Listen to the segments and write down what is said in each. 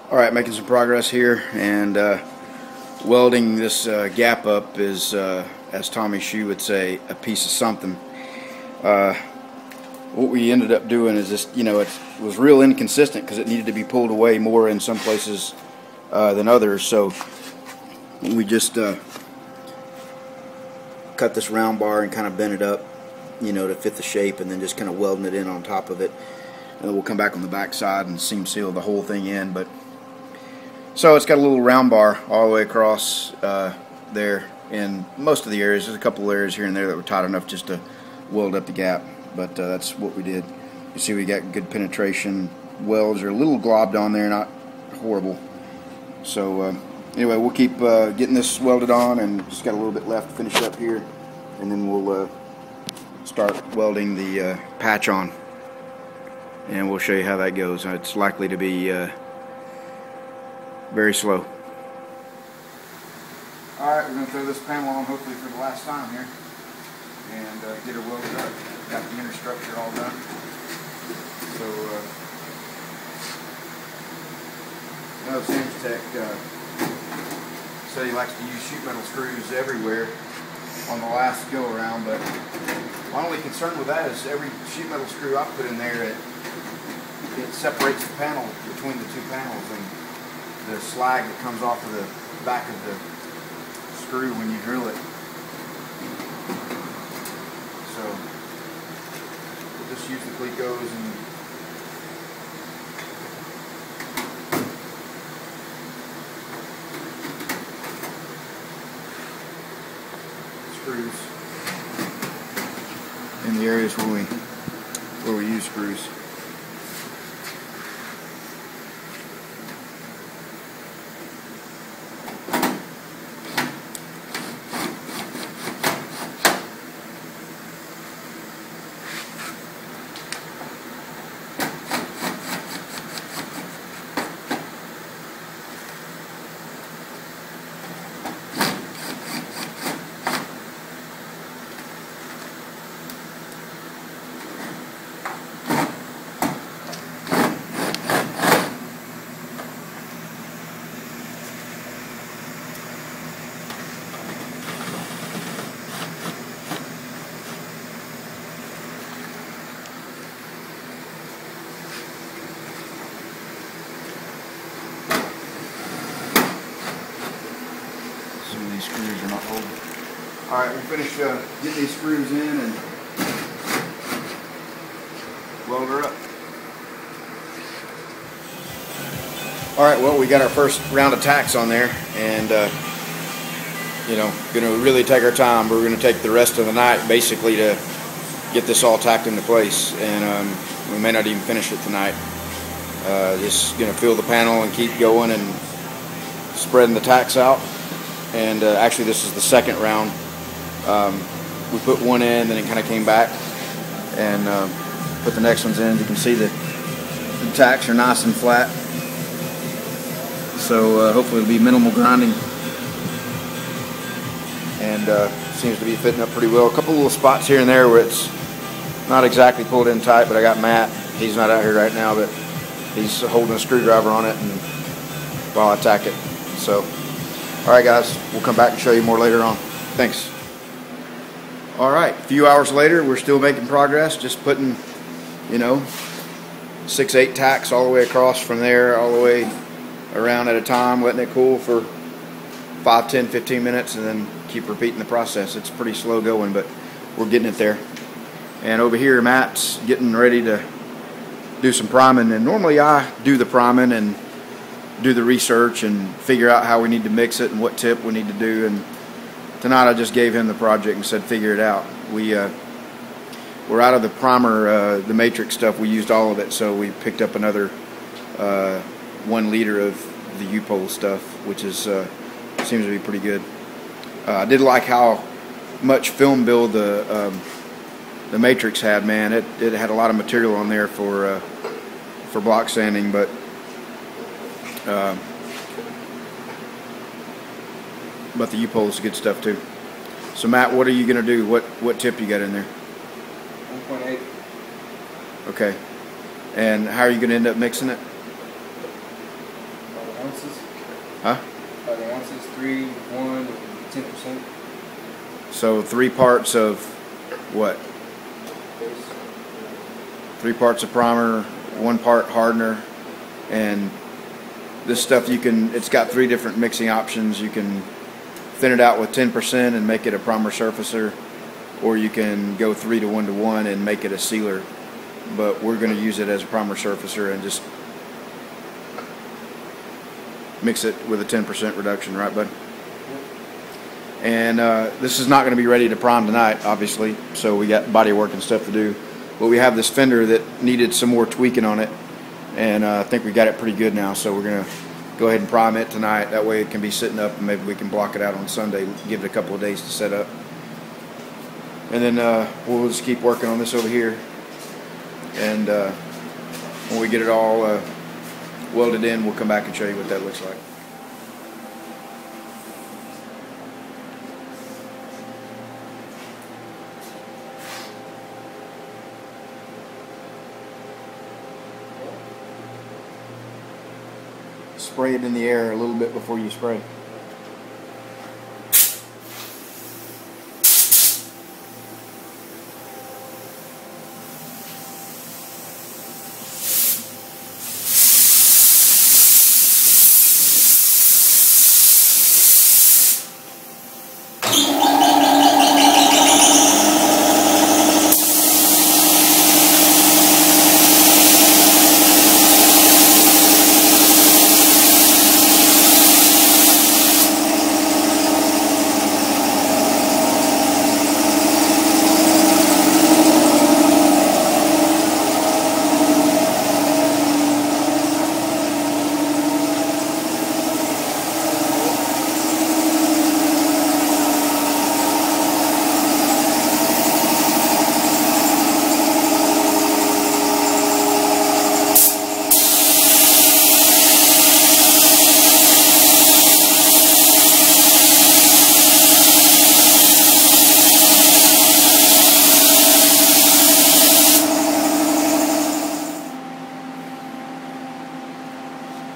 Alright, making some progress here, and welding this gap up is, as Tommy Shoe would say, a piece of something. What we ended up doing is just, it was real inconsistent because it needed to be pulled away more in some places than others, so we just cut this round bar and kind of bent it up, to fit the shape, and then just kind of welding it in on top of it. And then we'll come back on the back side and seam seal the whole thing in. So it's got a little round bar all the way across there in most of the areas. There's a couple of areas here and there that were tight enough just to weld up the gap, but that's what we did. You see we got good penetration. Welds are a little globbed on there, not horrible. So anyway, we'll keep getting this welded on, and just got a little bit left to finish up here, and then we'll start welding the patch on, and we'll show you how that goes. It's likely to be very slow. Alright, we're going to throw this panel on hopefully for the last time here and get her welded up. Got the inner structure all done. So, Sam's Tech said he likes to use sheet metal screws everywhere on the last go around, but my only concern with that is every sheet metal screw I put in there, it separates the panel between the two panels, and the slag that comes off of the back of the screw when you drill it. So we'll just use the Clecos and screws in the areas where we use screws. These screws are not holding. Alright, we finished getting these screws in and weld her up. Alright, well, we got our first round of tacks on there, and gonna really take our time. We're gonna take the rest of the night basically to get this all tacked into place, and we may not even finish it tonight. Just gonna fill the panel and keep going and spreading the tacks out. And actually this is the second round. We put one in, then it kind of came back, and put the next ones in. You can see that the tacks are nice and flat, so hopefully it'll be minimal grinding, and seems to be fitting up pretty well. A couple little spots here and there where it's not exactly pulled in tight, but I got Matt, he's not out here right now, but he's holding a screwdriver on it and while I tack it. So alright guys, we'll come back and show you more later on. Thanks. Alright, a few hours later, we're still making progress, just putting, 6-8 tacks all the way across from there, all the way around at a time, letting it cool for 5, 10, 15 minutes, and then keep repeating the process. It's pretty slow going, but we're getting it there. And over here, Matt's getting ready to do some priming, and normally I do the priming and do the research and figure out how we need to mix it and what tip we need to do, and tonight I just gave him the project and said figure it out. We're out of the primer, the matrix stuff. We used all of it, so we picked up another 1 liter of the U-pole stuff, which is seems to be pretty good. I did like how much film build the matrix had. Man, it had a lot of material on there for block sanding, but the U-pole is good stuff too. So Matt, what are you going to do? What tip you got in there? 1.8. Okay. And how are you going to end up mixing it? ounces? Huh? The ounces, 3, 1, 10%. So 3 parts of what? 3 parts of primer, 1 part hardener, and this stuff it's got 3 different mixing options. You can thin it out with 10% and make it a primer surfacer, or you can go 3 to 1 to 1 and make it a sealer. But we're going to use it as a primer surfacer and just mix it with a 10% reduction, right, bud? And this is not going to be ready to prime tonight, obviously, so we got body work and stuff to do. But we have this fender that needed some more tweaking on it, and I think we got it pretty good now, so we're going to go ahead and prime it tonight. That way it can be sitting up, and maybe we can block it out on Sunday, give it a couple of days to set up. And then we'll just keep working on this over here, and when we get it all welded in, we'll come back and show you what that looks like. Spray it in the air a little bit before you spray.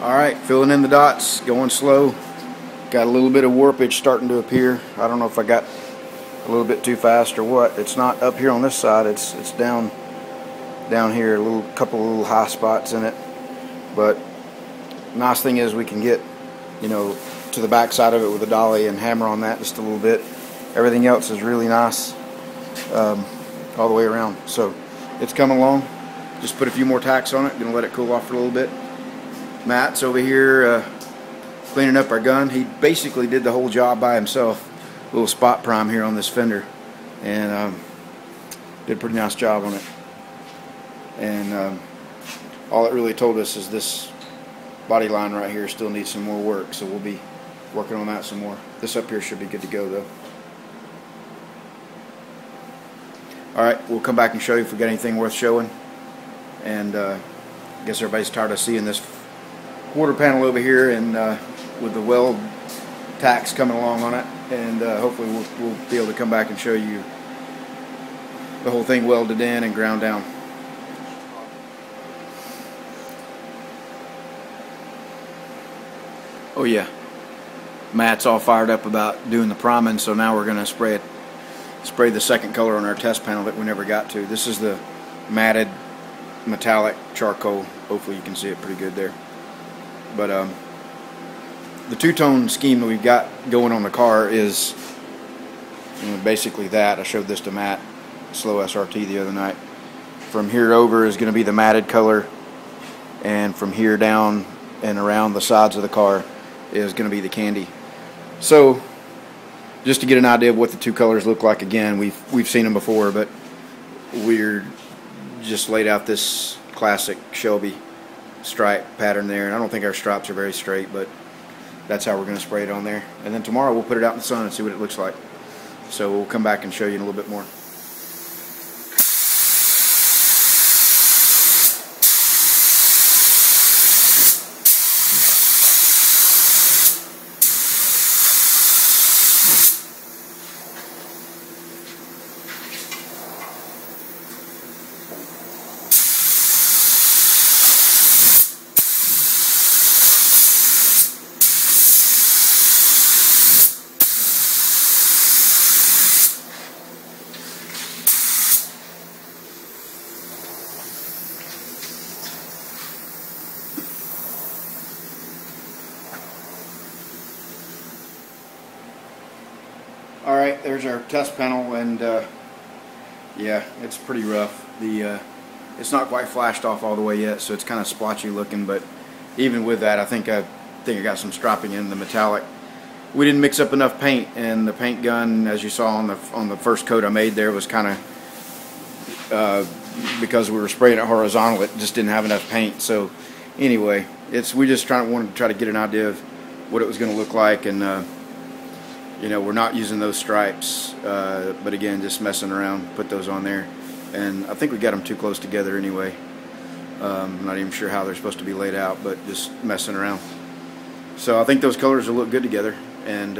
Alright, filling in the dots, going slow. Got a little bit of warpage starting to appear. I don't know if I got a little bit too fast or what. It's not up here on this side, it's down here, couple of little high spots in it. But nice thing is we can get, to the back side of it with a dolly and hammer on that just a little bit. Everything else is really nice all the way around. So it's coming along. Just put a few more tacks on it, gonna let it cool off for a little bit. Matt's over here cleaning up our gun. He basically did the whole job by himself. A little spot prime here on this fender, and did a pretty nice job on it. And all it really told us is this body line right here still needs some more work, so we'll be working on that some more. This up here should be good to go though. Alright, we'll come back and show you if we got anything worth showing. And I guess everybody's tired of seeing this quarter panel over here, and with the weld tacks coming along on it, and hopefully we'll be able to come back and show you the whole thing welded in and ground down. Oh yeah, Matt's all fired up about doing the priming, so now we're going to spray the second color on our test panel that we never got to. This is the matted metallic charcoal. Hopefully you can see it pretty good there. But the two-tone scheme that we've got going on the car is basically that. I showed this to Matt, Slow SRT, the other night. From here over is going to be the matted color, and from here down and around the sides of the car is going to be the candy. So just to get an idea of what the two colors look like, again, we've seen them before, but we're just laid out this classic Shelby stripe pattern there, and I don't think our stripes are very straight, but that's how we're going to spray it on there. And then tomorrow we'll put it out in the sun and see what it looks like. So we'll come back and show you in a little bit more. Alright, there's our test panel, and yeah, it's pretty rough. It's not quite flashed off all the way yet, so it's kind of splotchy looking, but even with that, I think I got some striping in the metallic. We didn't mix up enough paint, and the paint gun, as you saw on the first coat I made there, was kind of because we were spraying it horizontal, it just didn't have enough paint. So anyway, we just wanted to try to get an idea of what it was going to look like, and you know, we're not using those stripes, but again, just messing around, put those on there, and I think we got them too close together anyway. I'm not even sure how they're supposed to be laid out, but just messing around. So I think those colors will look good together, and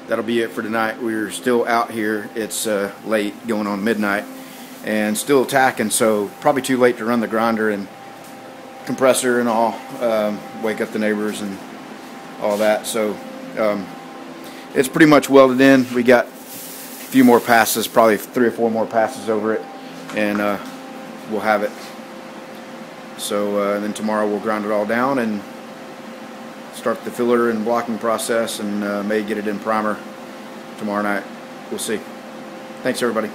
that'll be it for tonight. We're still out here. It's late, going on midnight, and still tacking, so probably too late to run the grinder and compressor and all, wake up the neighbors and all that. So it's pretty much welded in. We got a few more passes, probably 3 or 4 more passes over it, and we'll have it. So then tomorrow we'll grind it all down and start the filler and blocking process, and may get it in primer tomorrow night. We'll see. Thanks everybody.